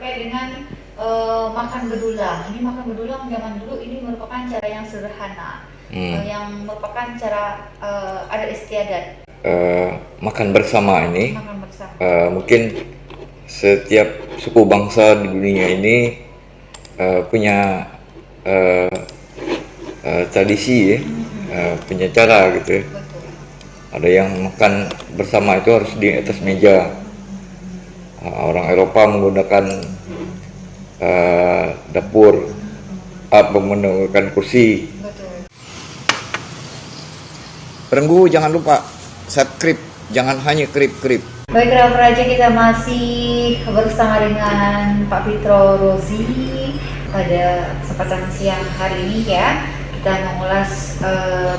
terkait dengan makan bedulang. Ini makan bedulang zaman dulu ini merupakan cara yang sederhana, yang merupakan cara adat istiadat. Makan bersama ini, Makan bersama. mungkin setiap suku bangsa di dunia ini punya tradisi ya, punya cara gitu ya. Betul. Ada yang makan bersama itu harus di atas meja. Orang Eropa menggunakan dapur, menggunakan kursi. Betul. Perenggu, jangan lupa subscribe, jangan hanya krip. Baik, Kerabat Raja, kita masih bersama dengan Pak Fitro Rozi pada kesempatan siang hari ini ya. Kita mengulas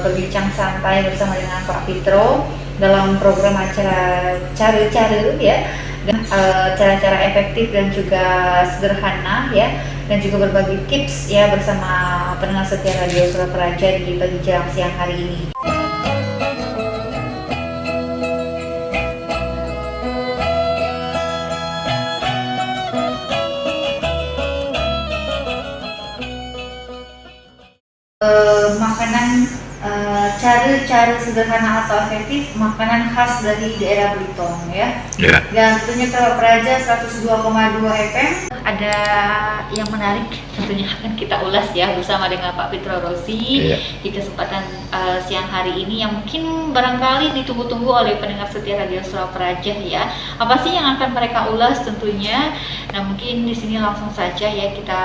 berbincang santai bersama dengan Pak Fitro dalam program acara Cara ya, dan cara-cara efektif dan juga sederhana ya, dan juga berbagi tips ya bersama pendengar setia Radio Suara Praja di pagi jelang siang hari ini. Makanan cara sederhana atau efektif, makanan khas dari daerah Belitung ya. Dan tentunya Kerabat Praja 102,2 FM ada yang menarik tentunya akan kita ulas ya bersama dengan Pak Fitro Rozi di kesempatan siang hari ini yang mungkin barangkali ditunggu-tunggu oleh pendengar setia Radio Suara Praja ya. Apa sih yang akan mereka ulas tentunya? Nah, mungkin di sini langsung saja ya kita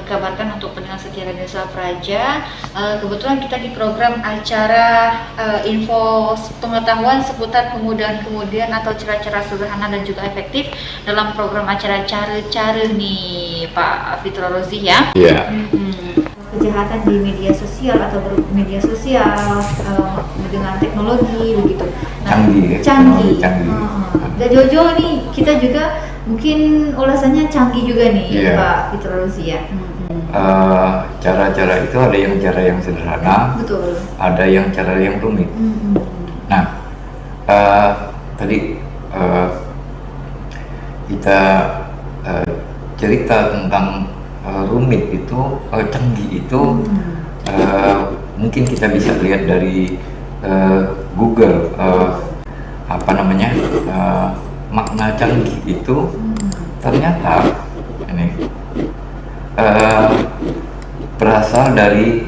kabarkan untuk pendengar setia Radio Suara Praja. Kebetulan kita di program acara info pengetahuan seputar kemudahan atau cara-cara sederhana dan juga efektif dalam program acara Cara nih Pak Fitro Rozi ya. Iya. Kejahatan di media sosial atau bermedia sosial dengan teknologi begitu. Nah, canggih. Dan Jojo nih kita juga mungkin ulasannya canggih juga nih Pak Fitro Rozi ya. Cara-cara itu ada yang cara yang sederhana, betul. Ada yang cara yang rumit. Nah, tadi kita cerita tentang rumit itu, canggih itu, mungkin kita bisa lihat dari Google, makna canggih itu ternyata ini berasal dari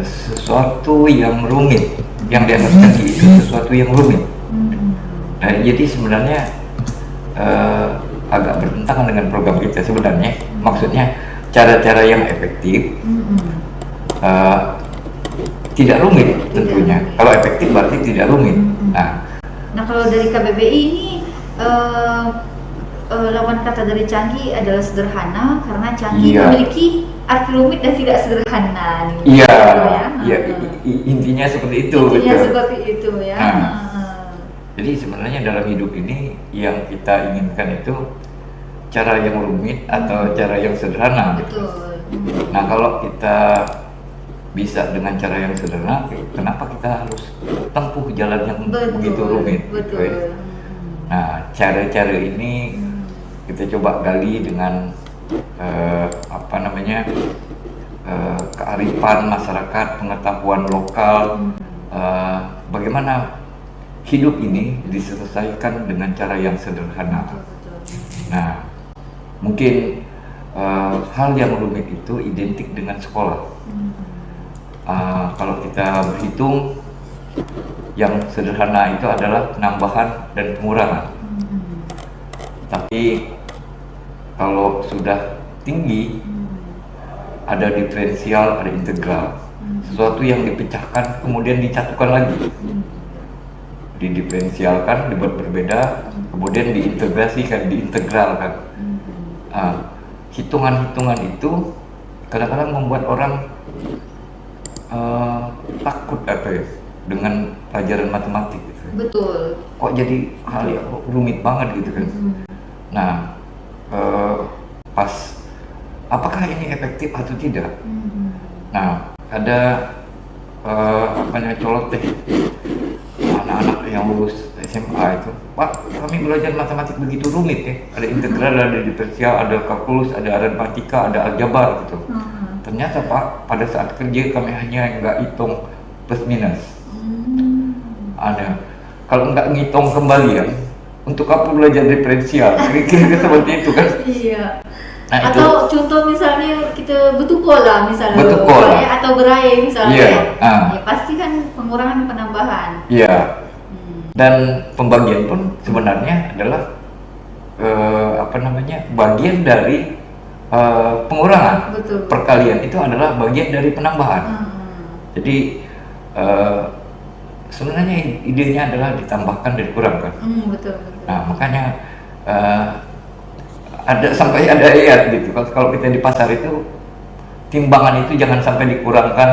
sesuatu yang rumit, yang dianggap canggih itu sesuatu yang rumit. Nah, jadi sebenarnya agak bertentangan dengan program kita sebenarnya. Maksudnya cara-cara yang efektif tidak rumit tentunya. Kalau efektif berarti tidak rumit. Nah, kalau dari KBBI ini lawan kata dari canggih adalah sederhana, karena canggih memiliki arti rumit dan tidak sederhana. Intinya seperti itu. Intinya seperti itu ya. Jadi sebenarnya dalam hidup ini yang kita inginkan itu cara yang rumit atau cara yang sederhana. Betul. Nah, kalau kita bisa dengan cara yang sederhana, kenapa kita harus tempuh jalan yang begitu rumit? Betul. Gitu ya? Nah, cara-cara ini kita coba gali dengan kearifan masyarakat, pengetahuan lokal, bagaimana hidup ini diselesaikan dengan cara yang sederhana. Nah, mungkin hal yang rumit itu identik dengan sekolah. Kalau kita berhitung, yang sederhana itu adalah penambahan dan pengurangan. Tapi kalau sudah tinggi, ada diferensial, ada integral. Sesuatu yang dipecahkan kemudian disatukan lagi. Didiferensialkan, dibuat berbeda, kemudian diintegrasikan, diintegralkan. Hitungan-hitungan itu kadang-kadang membuat orang takut dengan pelajaran matematik gitu. Betul. Kok jadi hal yang rumit banget gitu kan. Nah, pas apakah ini efektif atau tidak? Nah, ada coloteh anak-anak yang lulus SMA itu, Pak, kami belajar matematik begitu rumit ya. Ada integral, ada diferensial, ada kalkulus, ada aritmatika, ada aljabar gitu. Ternyata Pak, pada saat kerja kami hanya nggak hitung plus minus. Ada. Kalau nggak ngitung kembalian, untuk apa belajar diferensial? Kira-kira seperti itu kan? Iya. Nah, Atau contoh misalnya kita bertukar lah, misalnya bertukar lah. atau berai misalnya, Iya. ya pasti kan pengurangan penambahan. Iya. Dan pembagian pun sebenarnya adalah bagian dari pengurangan. Betul. Perkalian itu adalah bagian dari penambahan. Jadi sebenarnya idenya adalah ditambahkan dan dikurangkan. Betul. Nah makanya sampai ada ayat gitu. Kalau kita di pasar itu timbangan itu jangan sampai dikurangkan,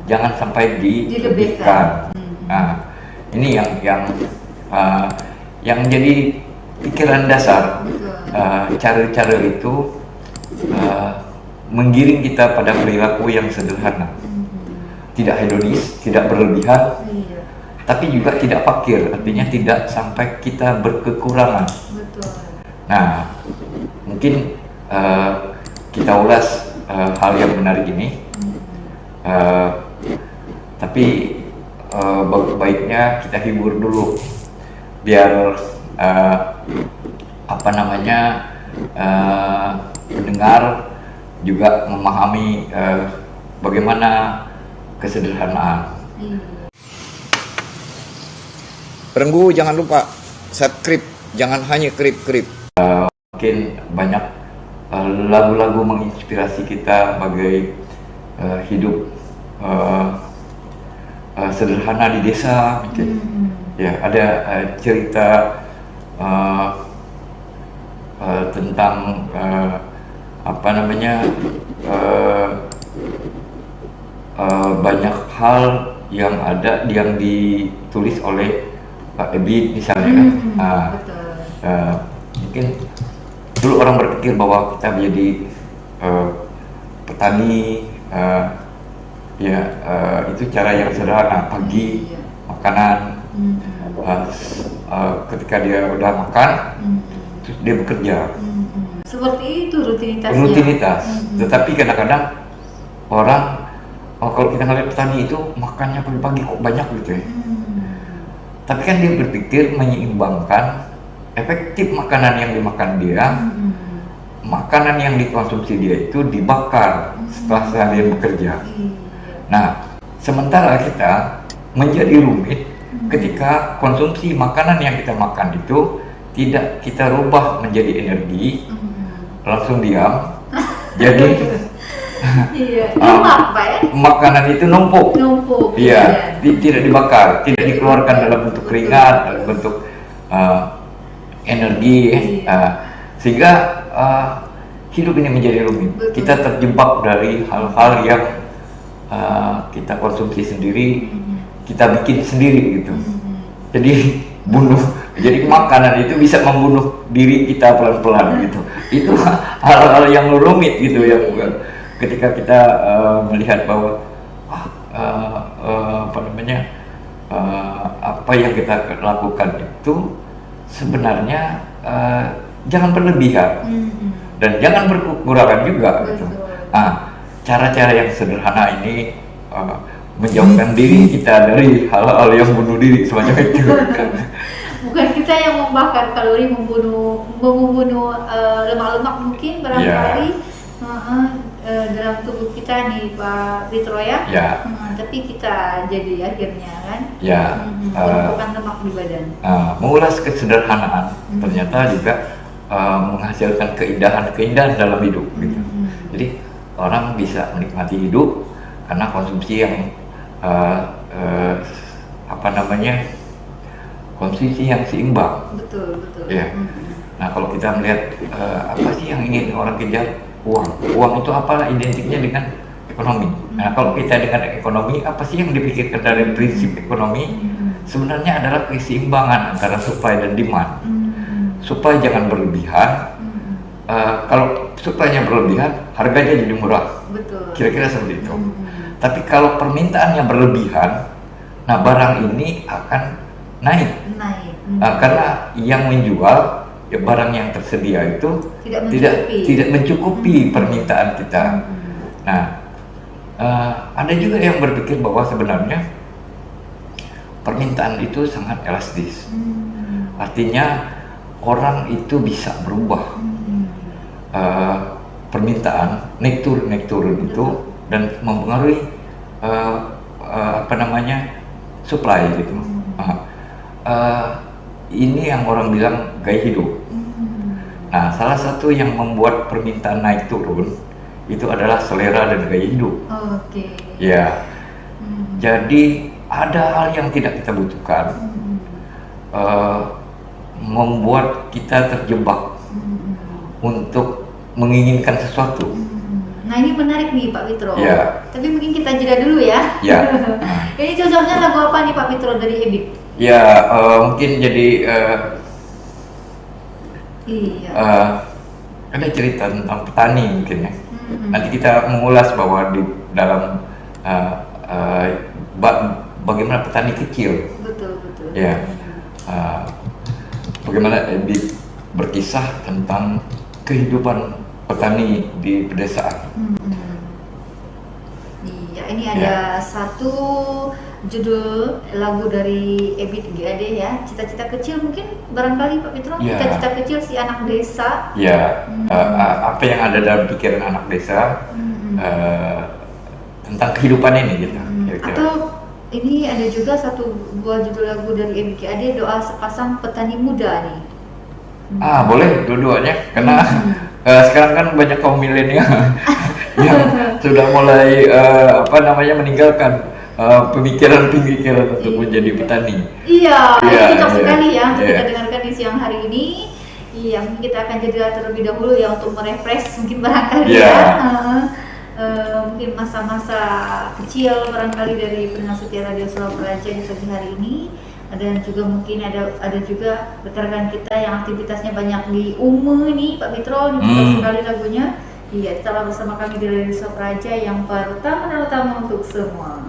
jangan sampai dilebihkan. Nah ini yang jadi pikiran dasar. Cara-cara itu menggiring kita pada perilaku yang sederhana, tidak hedonis, tidak berlebihan, tapi juga tidak fakir, artinya tidak sampai kita berkekurangan. Nah, mungkin kita ulas hal yang menarik ini, tapi baiknya kita hibur dulu, biar pendengar juga memahami bagaimana kesederhanaan. Perenggu, jangan lupa subscribe, jangan hanya krip. Mungkin banyak lagu-lagu menginspirasi kita bagai hidup sederhana di desa mungkin. Ya, ada cerita tentang banyak hal yang ditulis oleh Ebit misalnya kan. Mungkin dulu orang berpikir bahwa kita menjadi petani, itu cara yang sederhana, pagi makanan, ketika dia udah makan terus dia bekerja. Seperti itu rutinitasnya. Rutinitas. Tetapi kadang-kadang orang kalau kita ngeliat petani itu makannya pagi-pagi kok banyak gitu ya. Tapi kan dia berpikir menyeimbangkan efektif makanan yang dimakan dia, makanan yang dikonsumsi dia itu dibakar setelah seharian bekerja. Nah, sementara kita menjadi rumit ketika konsumsi makanan yang kita makan itu tidak kita rubah menjadi energi, langsung diam. Jadi makanan itu numpuk. Iya, tidak dibakar, tidak dikeluarkan dalam bentuk keringat, dalam bentuk energi, sehingga hidup ini menjadi rumit. Kita terjebak dari hal-hal yang kita konsumsi sendiri, kita bikin sendiri gitu. Jadi makanan itu bisa membunuh diri kita pelan-pelan gitu. Itu hal-hal yang rumit gitu ya. Ketika kita melihat bahwa apa yang kita lakukan itu sebenarnya jangan berlebihan dan jangan berkekurangan juga gitu. Cara-cara yang sederhana ini menjauhkan diri kita dari hal-hal yang bunuh diri semacam itu. Bukan kita yang membakar kalori, membunuh lemak-lemak mungkin barangkali dalam tubuh kita nih Pak Fitro ya. Tapi kita jadi akhirnya kan menumpukan lemak di badan. Mengulas kesederhanaan ternyata juga menghasilkan keindahan dan dalam hidup gitu. Jadi orang bisa menikmati hidup karena konsumsi yang konsumsi yang seimbang. Betul. Ya. Nah kalau kita melihat apa sih yang ingin orang kejar, uang itu apa identiknya dengan ekonomi. Nah kalau kita dengan ekonomi, apa sih yang dipikirkan dari prinsip ekonomi? Sebenarnya adalah keseimbangan antara supply dan demand. Supply jangan berlebihan. Kalau supply-nya berlebihan, harganya jadi murah. Betul. Kira-kira seperti itu. Tapi kalau permintaannya berlebihan, nah barang ini akan naik. Karena yang menjual ya barang yang tersedia itu tidak mencukupi permintaan kita. Nah, ada juga yang berpikir bahwa sebenarnya permintaan itu sangat elastis. Artinya orang itu bisa berubah permintaan naik turun itu dan mempengaruhi supply gitu. Ini yang orang bilang gaya hidup. Nah, salah satu yang membuat permintaan naik turun itu adalah selera dan gaya hidup. Ya, jadi ada hal yang tidak kita butuhkan, membuat kita terjebak untuk menginginkan sesuatu. Nah, ini menarik nih Pak Fitro. Ya. Tapi mungkin kita jeda dulu ya. Ya. Ini cocoknya lagu apa nih Pak Fitro dari Ebit? Ya, mungkin jadi ada cerita tentang petani mungkin ya. Nanti kita mengulas bahwa di dalam bagaimana petani kecil. Betul. Ya. Bagaimana Ebit berkisah tentang kehidupan petani di pedesaan. Iya, ini ada satu judul lagu dari Ebit GAD ya, Cita-Cita Kecil, mungkin barangkali Pak Fitro, cita-cita kecil si anak desa. Ya, apa yang ada dalam pikiran anak desa tentang kehidupan ini gitu. Atau ini ada juga satu buah judul lagu dari Ebit GAD, Doa Sepasang Petani Muda nih. Boleh dua-duanya karena sekarang kan banyak kaum milenial yang sudah mulai meninggalkan pemikiran untuk menjadi petani. Iya, cocok sekali ya untuk kita dengarkan di siang hari ini. Iya, mungkin kita akan jeda terlebih dahulu ya untuk merefresh mungkin barangkali mungkin masa-masa kecil barangkali dari pendengar setia Radio Solo Praja di pagi hari ini. Dan juga mungkin ada juga rekan-rekan kita yang aktivitasnya banyak di Ume nih Pak Fitro, ini cocok sekali lagunya. Iya, tetaplah bersama kami di Radio Solo Praja yang pertama untuk semua.